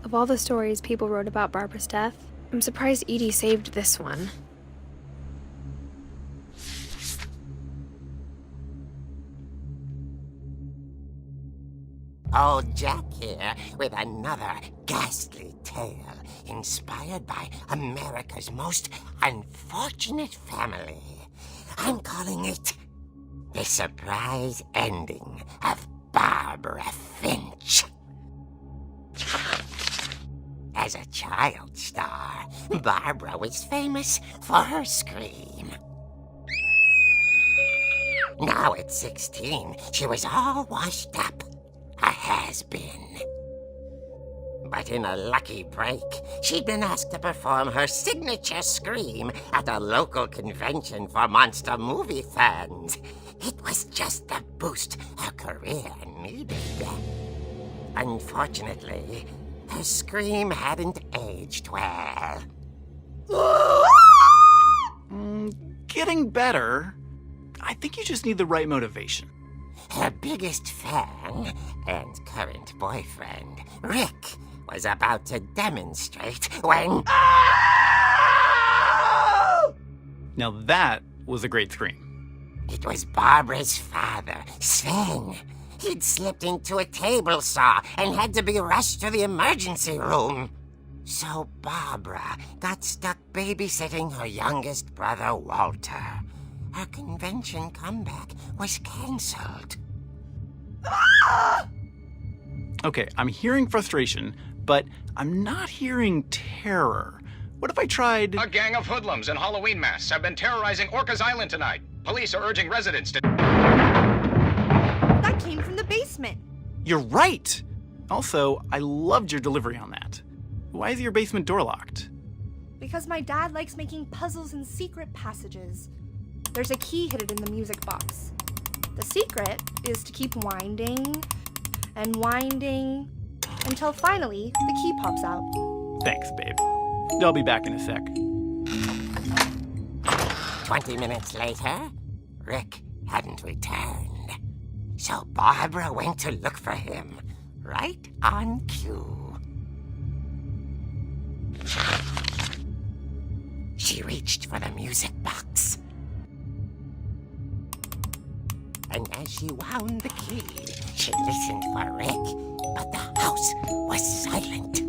Of all the stories people wrote about Barbara's death, I'm surprised Edie saved this one. Old Jack here with another ghastly tale inspired by America's most unfortunate family. I'm calling it The Surprise Ending of Barbara Finch. As a child star, Barbara was famous for her scream. Now at 16, she was all washed up. A has-been. But in a lucky break, she'd been asked to perform her signature scream at a local convention for monster movie fans. It was just the boost her career needed. Unfortunately, her scream hadn't aged well. Getting better. I think you just need the right motivation. Her biggest fan and current boyfriend, Rick, was about to demonstrate when... Now that was a great scream. It was Barbara's father, Sven. He'd slipped into a table saw and had to be rushed to the emergency room. So Barbara got stuck babysitting her youngest brother, Walter. Her convention comeback was cancelled. Okay, I'm hearing frustration, but I'm not hearing terror. What if I tried... A gang of hoodlums in Halloween masks have been terrorizing Orcas Island tonight. Police are urging residents to... That came from the basement. You're right! Also, I loved your delivery on that. Why is your basement door locked? Because my dad likes making puzzles and secret passages. There's a key hidden in the music box. The secret is to keep winding and winding until finally the key pops out. Thanks, babe. I'll be back in a sec. 20 minutes later, Rick hadn't returned. So Barbara went to look for him, right on cue. She reached for the music box. And as she wound the key, she listened for Rick, but the house was silent.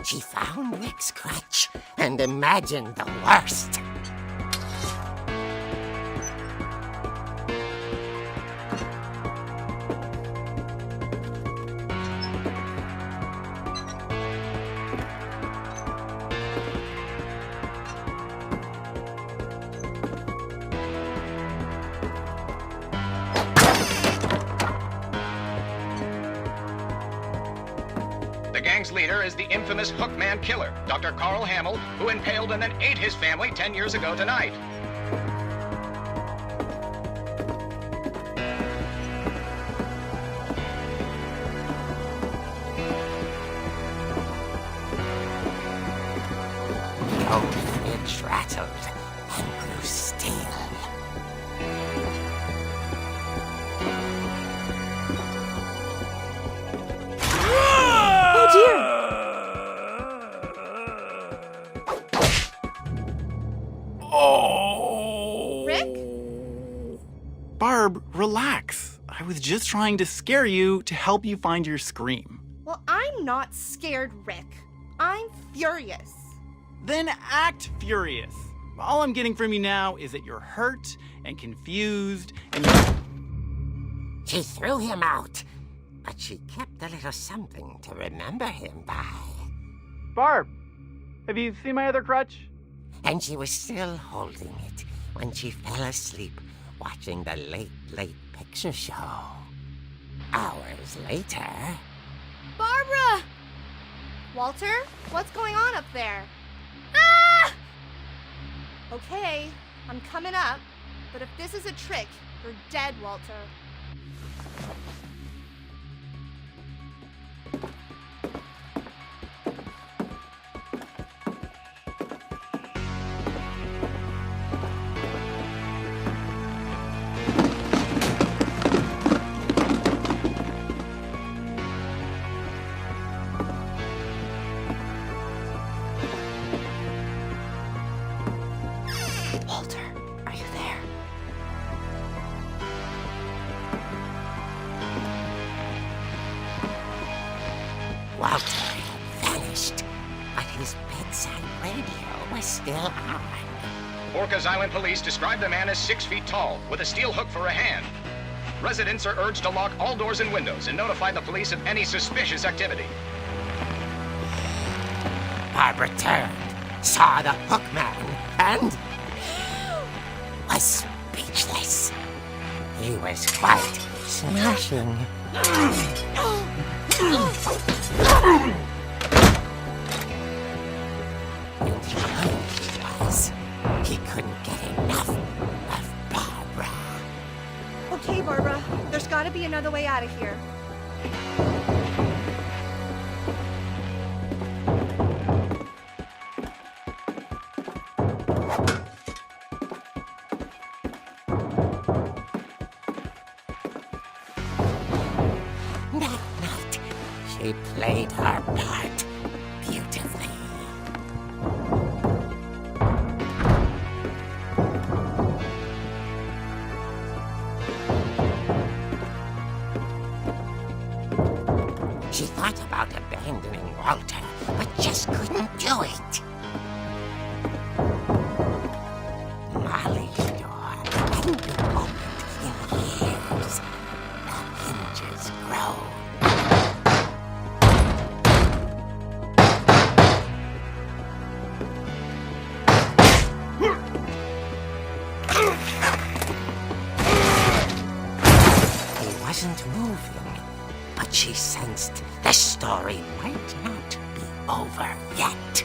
She found Rick's crutch and imagined the worst. The gang's leader is the infamous Hookman Killer, Dr. Carl Hamill, who impaled and then ate his family 10 years ago tonight. The old fridge rattled and grew still. Oh dear! Oh! Rick? Barb, relax. I was just trying to scare you to help you find your scream. Well, I'm not scared, Rick. I'm furious. Then act furious. All I'm getting from you now is that you're hurt and confused and She threw him out, but she kept a little something to remember him by. Barb, have you seen my other crutch? And she was still holding it when she fell asleep watching the late picture show. Hours later... Barbara! Walter, what's going on up there? Ah! Okay, I'm coming up, but if this is a trick, you're dead, Walter. still on. Orcas Island police describe the man as 6 feet tall, with a steel hook for a hand. Residents are urged to lock all doors and windows and notify the police of any suspicious activity. Barbara turned, saw the hook man, and was speechless. He was quite smashing. And he was. He couldn't get enough of Barbara. Okay, Barbara, there's gotta be another way out of here. That night, she played her part beautifully. She thought about abandoning Walter, but just couldn't do it. Molly's door hadn't been opened in years. The hinges groaned. He wasn't moving, but she sensed the story might not be over yet.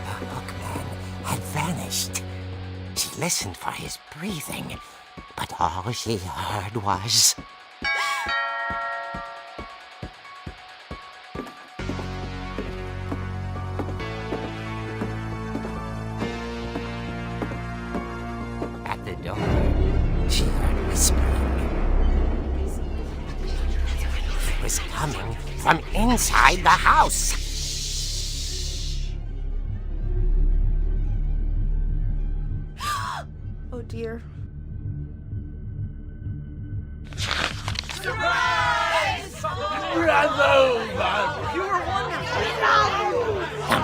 The hookman had vanished. She listened for his breathing, but all she heard was... At the door, she heard whispering. It was coming from inside the house. Oh dear. The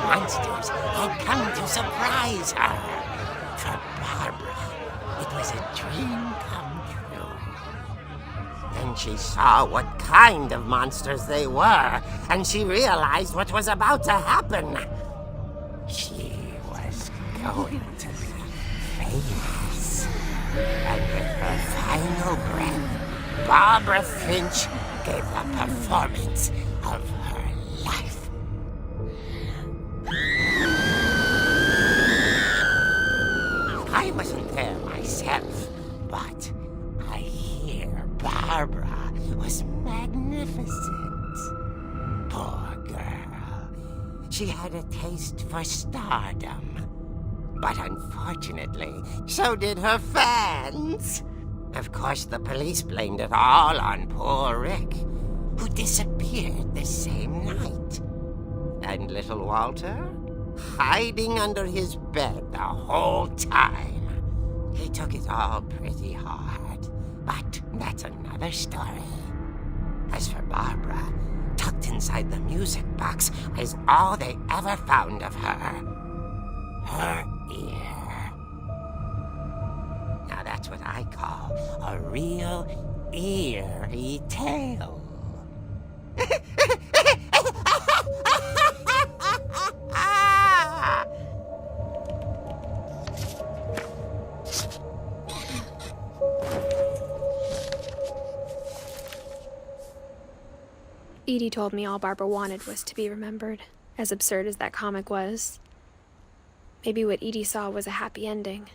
monsters had come to surprise her. For Barbara, it was a dream come true. Then she saw what kind of monsters they were, and she realized what was about to happen. She was going to be famous. And with her final breath, Barbara Finch gave the performance of her life. I wasn't there myself, but I hear Barbara was magnificent. Poor girl. She had a taste for stardom. But unfortunately, so did her fans. Of course, the police blamed it all on poor Rick, who disappeared the same night. And little Walter? Hiding under his bed the whole time. He took it all pretty hard, but that's another story. As for Barbara, tucked inside the music box is all they ever found of her. Her ear. Now that's what I call a real eerie tale. Edie told me all Barbara wanted was to be remembered, as absurd as that comic was. Maybe what Edie saw was a happy ending.